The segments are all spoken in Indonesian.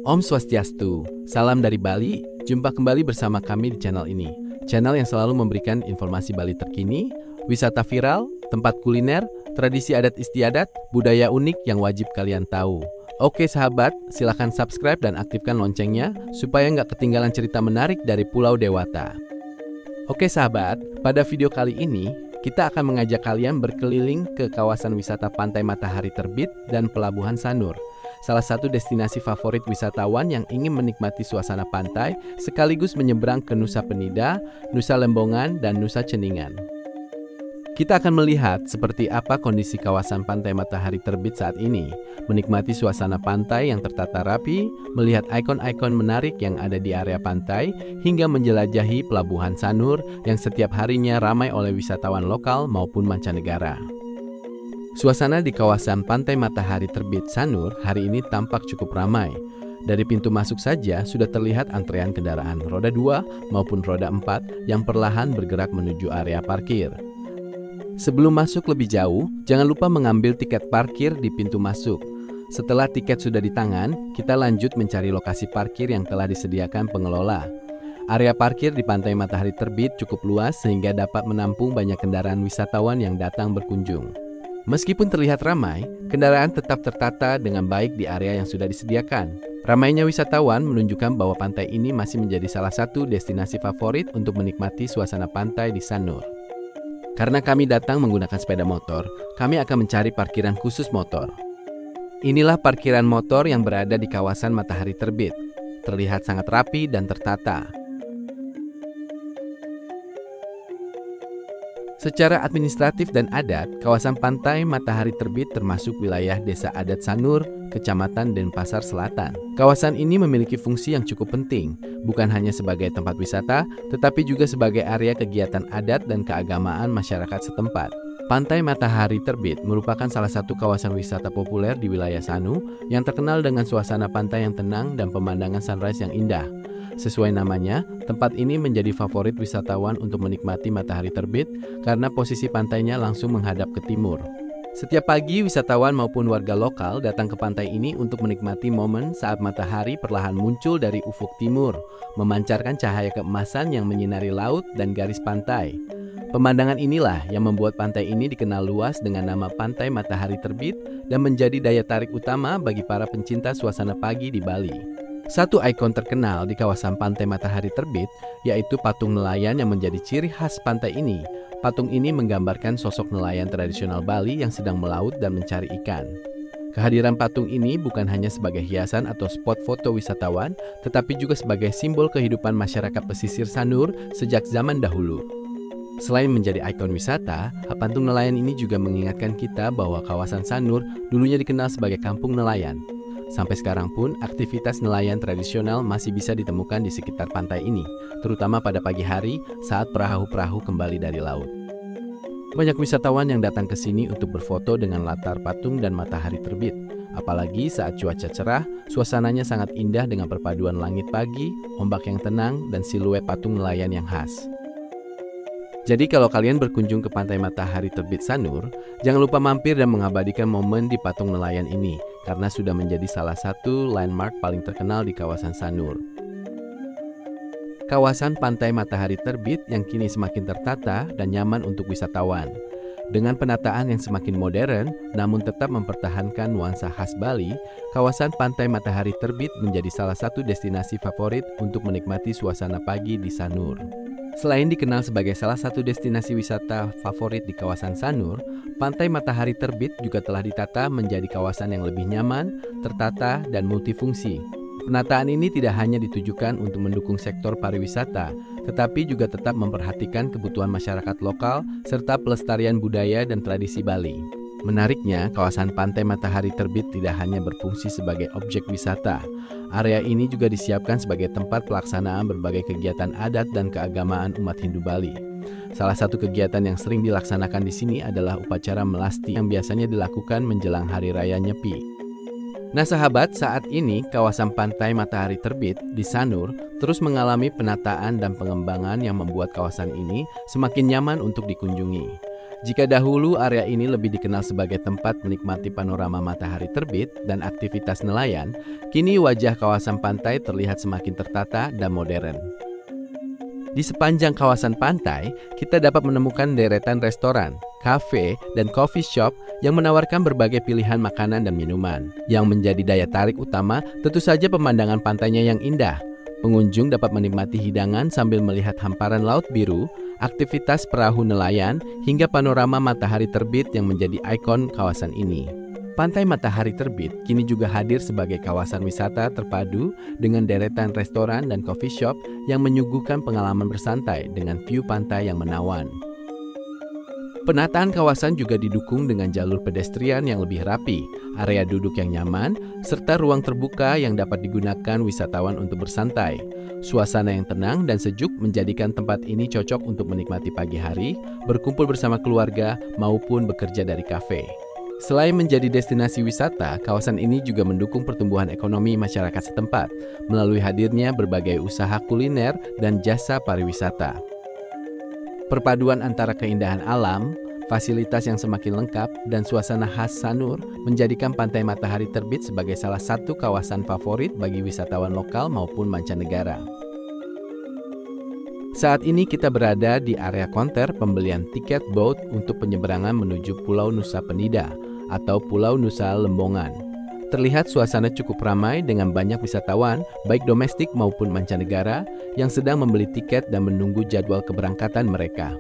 Om Swastiastu, salam dari Bali. Jumpa kembali bersama kami di channel ini. Channel yang selalu memberikan informasi Bali terkini, wisata viral, tempat kuliner, tradisi adat istiadat, budaya unik yang wajib kalian tahu. Oke sahabat, silahkan subscribe dan aktifkan loncengnya supaya nggak ketinggalan cerita menarik dari Pulau Dewata. Oke sahabat, pada video kali ini kita akan mengajak kalian berkeliling ke kawasan wisata Pantai Matahari Terbit dan Pelabuhan Sanur, salah satu destinasi favorit wisatawan yang ingin menikmati suasana pantai sekaligus menyeberang ke Nusa Penida, Nusa Lembongan, dan Nusa Ceningan. Kita akan melihat seperti apa kondisi kawasan Pantai Matahari Terbit saat ini, menikmati suasana pantai yang tertata rapi, melihat ikon-ikon menarik yang ada di area pantai, hingga menjelajahi Pelabuhan Sanur yang setiap harinya ramai oleh wisatawan lokal maupun mancanegara. Suasana di kawasan Pantai Matahari Terbit Sanur hari ini tampak cukup ramai. Dari pintu masuk saja sudah terlihat antrean kendaraan roda 2 maupun roda 4 yang perlahan bergerak menuju area parkir. Sebelum masuk lebih jauh, jangan lupa mengambil tiket parkir di pintu masuk. Setelah tiket sudah di tangan, kita lanjut mencari lokasi parkir yang telah disediakan pengelola. Area parkir di Pantai Matahari Terbit cukup luas sehingga dapat menampung banyak kendaraan wisatawan yang datang berkunjung. Meskipun terlihat ramai, kendaraan tetap tertata dengan baik di area yang sudah disediakan. Ramainya wisatawan menunjukkan bahwa pantai ini masih menjadi salah satu destinasi favorit untuk menikmati suasana pantai di Sanur. Karena kami datang menggunakan sepeda motor, kami akan mencari parkiran khusus motor. Inilah parkiran motor yang berada di kawasan Matahari Terbit. Terlihat sangat rapi dan tertata. Secara administratif dan adat, kawasan Pantai Matahari Terbit termasuk wilayah Desa Adat Sanur, Kecamatan Denpasar Selatan. Kawasan ini memiliki fungsi yang cukup penting, bukan hanya sebagai tempat wisata, tetapi juga sebagai area kegiatan adat dan keagamaan masyarakat setempat. Pantai Matahari Terbit merupakan salah satu kawasan wisata populer di wilayah Sanu yang terkenal dengan suasana pantai yang tenang dan pemandangan sunrise yang indah. Sesuai namanya, tempat ini menjadi favorit wisatawan untuk menikmati matahari terbit karena posisi pantainya langsung menghadap ke timur. Setiap pagi, wisatawan maupun warga lokal datang ke pantai ini untuk menikmati momen saat matahari perlahan muncul dari ufuk timur, memancarkan cahaya keemasan yang menyinari laut dan garis pantai. Pemandangan inilah yang membuat pantai ini dikenal luas dengan nama Pantai Matahari Terbit dan menjadi daya tarik utama bagi para pencinta suasana pagi di Bali. Satu ikon terkenal di kawasan Pantai Matahari Terbit yaitu patung nelayan yang menjadi ciri khas pantai ini. Patung ini menggambarkan sosok nelayan tradisional Bali yang sedang melaut dan mencari ikan. Kehadiran patung ini bukan hanya sebagai hiasan atau spot foto wisatawan, tetapi juga sebagai simbol kehidupan masyarakat pesisir Sanur sejak zaman dahulu. Selain menjadi ikon wisata, patung nelayan ini juga mengingatkan kita bahwa kawasan Sanur dulunya dikenal sebagai kampung nelayan. Sampai sekarang pun, aktivitas nelayan tradisional masih bisa ditemukan di sekitar pantai ini, terutama pada pagi hari saat perahu-perahu kembali dari laut. Banyak wisatawan yang datang ke sini untuk berfoto dengan latar patung dan matahari terbit. Apalagi saat cuaca cerah, suasananya sangat indah dengan perpaduan langit pagi, ombak yang tenang, dan siluet patung nelayan yang khas. Jadi kalau kalian berkunjung ke Pantai Matahari Terbit Sanur, jangan lupa mampir dan mengabadikan momen di patung nelayan ini, karena sudah menjadi salah satu landmark paling terkenal di kawasan Sanur. Kawasan Pantai Matahari Terbit yang kini semakin tertata dan nyaman untuk wisatawan. Dengan penataan yang semakin modern, namun tetap mempertahankan nuansa khas Bali, kawasan Pantai Matahari Terbit menjadi salah satu destinasi favorit untuk menikmati suasana pagi di Sanur. Selain dikenal sebagai salah satu destinasi wisata favorit di kawasan Sanur, Pantai Matahari Terbit juga telah ditata menjadi kawasan yang lebih nyaman, tertata, dan multifungsi. Penataan ini tidak hanya ditujukan untuk mendukung sektor pariwisata, tetapi juga tetap memperhatikan kebutuhan masyarakat lokal serta pelestarian budaya dan tradisi Bali. Menariknya, kawasan Pantai Matahari Terbit tidak hanya berfungsi sebagai objek wisata. Area ini juga disiapkan sebagai tempat pelaksanaan berbagai kegiatan adat dan keagamaan umat Hindu Bali. Salah satu kegiatan yang sering dilaksanakan di sini adalah upacara melasti yang biasanya dilakukan menjelang Hari Raya Nyepi. Nah sahabat, saat ini kawasan Pantai Matahari Terbit di Sanur terus mengalami penataan dan pengembangan yang membuat kawasan ini semakin nyaman untuk dikunjungi. Jika dahulu area ini lebih dikenal sebagai tempat menikmati panorama matahari terbit dan aktivitas nelayan, kini wajah kawasan pantai terlihat semakin tertata dan modern. Di sepanjang kawasan pantai, kita dapat menemukan deretan restoran, kafe, dan coffee shop yang menawarkan berbagai pilihan makanan dan minuman. Yang menjadi daya tarik utama tentu saja pemandangan pantainya yang indah. Pengunjung dapat menikmati hidangan sambil melihat hamparan laut biru, aktivitas perahu nelayan, hingga panorama matahari terbit yang menjadi ikon kawasan ini. Pantai Matahari Terbit kini juga hadir sebagai kawasan wisata terpadu dengan deretan restoran dan coffee shop yang menyuguhkan pengalaman bersantai dengan view pantai yang menawan. Penataan kawasan juga didukung dengan jalur pedestrian yang lebih rapi, area duduk yang nyaman, serta ruang terbuka yang dapat digunakan wisatawan untuk bersantai. Suasana yang tenang dan sejuk menjadikan tempat ini cocok untuk menikmati pagi hari, berkumpul bersama keluarga, maupun bekerja dari kafe. Selain menjadi destinasi wisata, kawasan ini juga mendukung pertumbuhan ekonomi masyarakat setempat melalui hadirnya berbagai usaha kuliner dan jasa pariwisata. Perpaduan antara keindahan alam, fasilitas yang semakin lengkap, dan suasana khas Sanur menjadikan Pantai Matahari Terbit sebagai salah satu kawasan favorit bagi wisatawan lokal maupun mancanegara. Saat ini kita berada di area konter pembelian tiket boat untuk penyeberangan menuju Pulau Nusa Penida atau Pulau Nusa Lembongan. Terlihat suasana cukup ramai dengan banyak wisatawan, baik domestik maupun mancanegara, yang sedang membeli tiket dan menunggu jadwal keberangkatan mereka.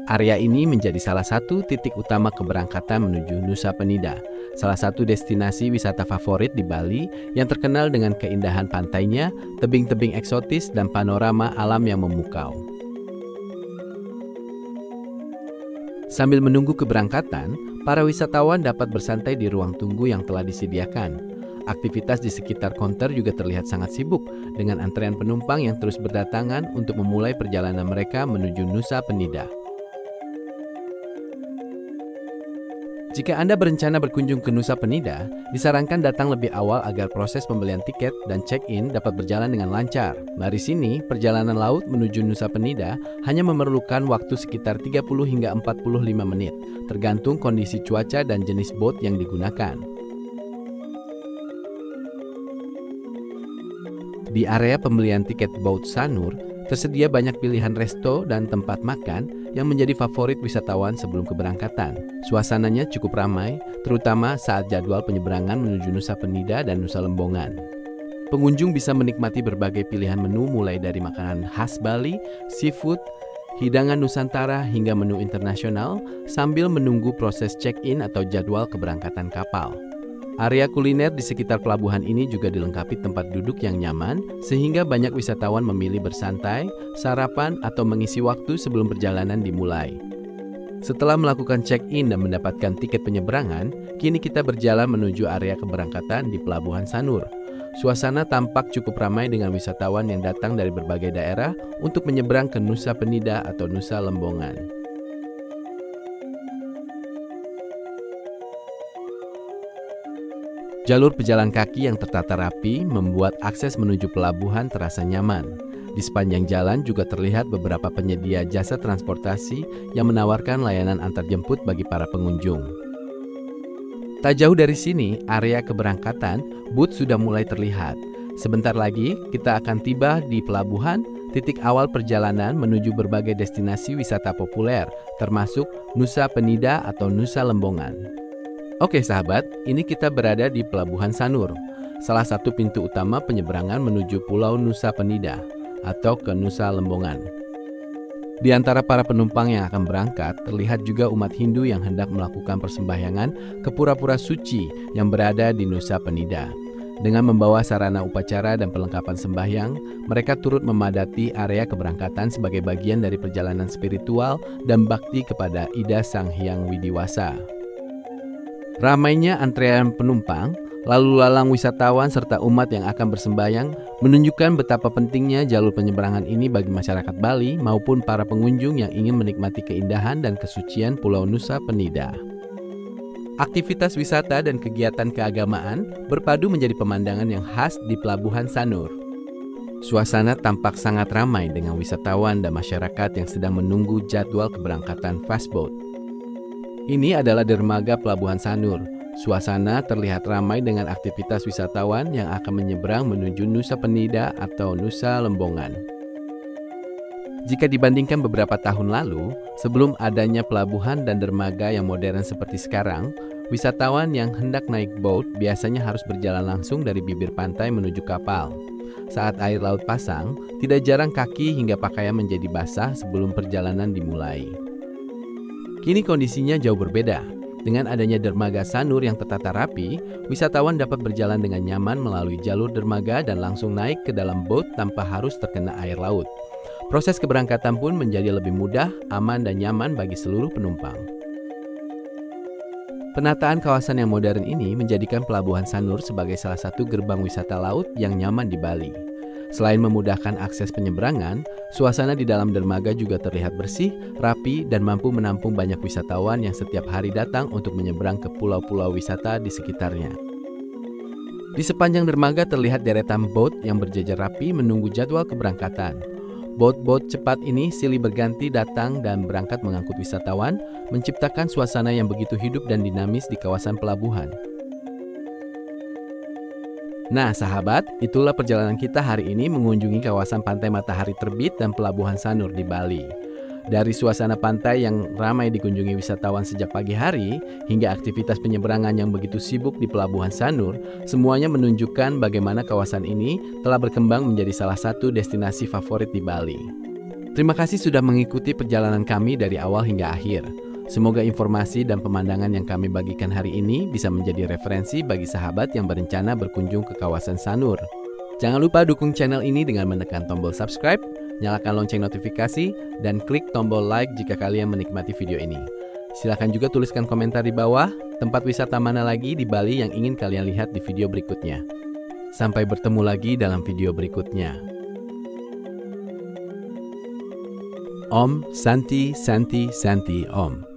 Area ini menjadi salah satu titik utama keberangkatan menuju Nusa Penida, salah satu destinasi wisata favorit di Bali yang terkenal dengan keindahan pantainya, tebing-tebing eksotis, dan panorama alam yang memukau. Sambil menunggu keberangkatan, para wisatawan dapat bersantai di ruang tunggu yang telah disediakan. Aktivitas di sekitar konter juga terlihat sangat sibuk, dengan antrean penumpang yang terus berdatangan untuk memulai perjalanan mereka menuju Nusa Penida. Jika Anda berencana berkunjung ke Nusa Penida, disarankan datang lebih awal agar proses pembelian tiket dan check-in dapat berjalan dengan lancar. Dari sini, perjalanan laut menuju Nusa Penida hanya memerlukan waktu sekitar 30 hingga 45 menit, tergantung kondisi cuaca dan jenis boat yang digunakan. Di area pembelian tiket boat Sanur, tersedia banyak pilihan resto dan tempat makan yang menjadi favorit wisatawan sebelum keberangkatan. Suasananya cukup ramai, terutama saat jadwal penyeberangan menuju Nusa Penida dan Nusa Lembongan. Pengunjung bisa menikmati berbagai pilihan menu mulai dari makanan khas Bali, seafood, hidangan Nusantara hingga menu internasional sambil menunggu proses check-in atau jadwal keberangkatan kapal. Area kuliner di sekitar pelabuhan ini juga dilengkapi tempat duduk yang nyaman sehingga banyak wisatawan memilih bersantai, sarapan, atau mengisi waktu sebelum perjalanan dimulai. Setelah melakukan check-in dan mendapatkan tiket penyeberangan, kini kita berjalan menuju area keberangkatan di Pelabuhan Sanur. Suasana tampak cukup ramai dengan wisatawan yang datang dari berbagai daerah untuk menyeberang ke Nusa Penida atau Nusa Lembongan. Jalur pejalan kaki yang tertata rapi membuat akses menuju pelabuhan terasa nyaman. Di sepanjang jalan juga terlihat beberapa penyedia jasa transportasi yang menawarkan layanan antarjemput bagi para pengunjung. Tak jauh dari sini, area keberangkatan, booth sudah mulai terlihat. Sebentar lagi, kita akan tiba di pelabuhan, titik awal perjalanan menuju berbagai destinasi wisata populer, termasuk Nusa Penida atau Nusa Lembongan. Oke sahabat, ini kita berada di Pelabuhan Sanur, salah satu pintu utama penyeberangan menuju Pulau Nusa Penida atau ke Nusa Lembongan. Di antara para penumpang yang akan berangkat, terlihat juga umat Hindu yang hendak melakukan persembahyangan ke pura-pura suci yang berada di Nusa Penida. Dengan membawa sarana upacara dan perlengkapan sembahyang, mereka turut memadati area keberangkatan sebagai bagian dari perjalanan spiritual dan bakti kepada Ida Sang Hyang Widiwasa. Ramainya antrean penumpang, lalu lalang wisatawan serta umat yang akan bersembayang menunjukkan betapa pentingnya jalur penyeberangan ini bagi masyarakat Bali maupun para pengunjung yang ingin menikmati keindahan dan kesucian Pulau Nusa Penida. Aktivitas wisata dan kegiatan keagamaan berpadu menjadi pemandangan yang khas di Pelabuhan Sanur. Suasana tampak sangat ramai dengan wisatawan dan masyarakat yang sedang menunggu jadwal keberangkatan fastboat. Ini adalah dermaga Pelabuhan Sanur. Suasana terlihat ramai dengan aktivitas wisatawan yang akan menyeberang menuju Nusa Penida atau Nusa Lembongan. Jika dibandingkan beberapa tahun lalu, sebelum adanya pelabuhan dan dermaga yang modern seperti sekarang, wisatawan yang hendak naik boat biasanya harus berjalan langsung dari bibir pantai menuju kapal. Saat air laut pasang, tidak jarang kaki hingga pakaian menjadi basah sebelum perjalanan dimulai. Kini kondisinya jauh berbeda. Dengan adanya dermaga Sanur yang tertata rapi, wisatawan dapat berjalan dengan nyaman melalui jalur dermaga dan langsung naik ke dalam boat tanpa harus terkena air laut. Proses keberangkatan pun menjadi lebih mudah, aman, dan nyaman bagi seluruh penumpang. Penataan kawasan yang modern ini menjadikan Pelabuhan Sanur sebagai salah satu gerbang wisata laut yang nyaman di Bali. Selain memudahkan akses penyeberangan, suasana di dalam dermaga juga terlihat bersih, rapi, dan mampu menampung banyak wisatawan yang setiap hari datang untuk menyeberang ke pulau-pulau wisata di sekitarnya. Di sepanjang dermaga terlihat deretan boat yang berjajar rapi menunggu jadwal keberangkatan. Boat-boat cepat ini silih berganti datang dan berangkat mengangkut wisatawan, menciptakan suasana yang begitu hidup dan dinamis di kawasan pelabuhan. Nah, sahabat, itulah perjalanan kita hari ini mengunjungi kawasan Pantai Matahari Terbit dan Pelabuhan Sanur di Bali. Dari suasana pantai yang ramai dikunjungi wisatawan sejak pagi hari, hingga aktivitas penyeberangan yang begitu sibuk di Pelabuhan Sanur, semuanya menunjukkan bagaimana kawasan ini telah berkembang menjadi salah satu destinasi favorit di Bali. Terima kasih sudah mengikuti perjalanan kami dari awal hingga akhir. Semoga informasi dan pemandangan yang kami bagikan hari ini bisa menjadi referensi bagi sahabat yang berencana berkunjung ke kawasan Sanur. Jangan lupa dukung channel ini dengan menekan tombol subscribe, nyalakan lonceng notifikasi, dan klik tombol like jika kalian menikmati video ini. Silahkan juga tuliskan komentar di bawah, tempat wisata mana lagi di Bali yang ingin kalian lihat di video berikutnya. Sampai bertemu lagi dalam video berikutnya. Om Santi Santi Santi Om.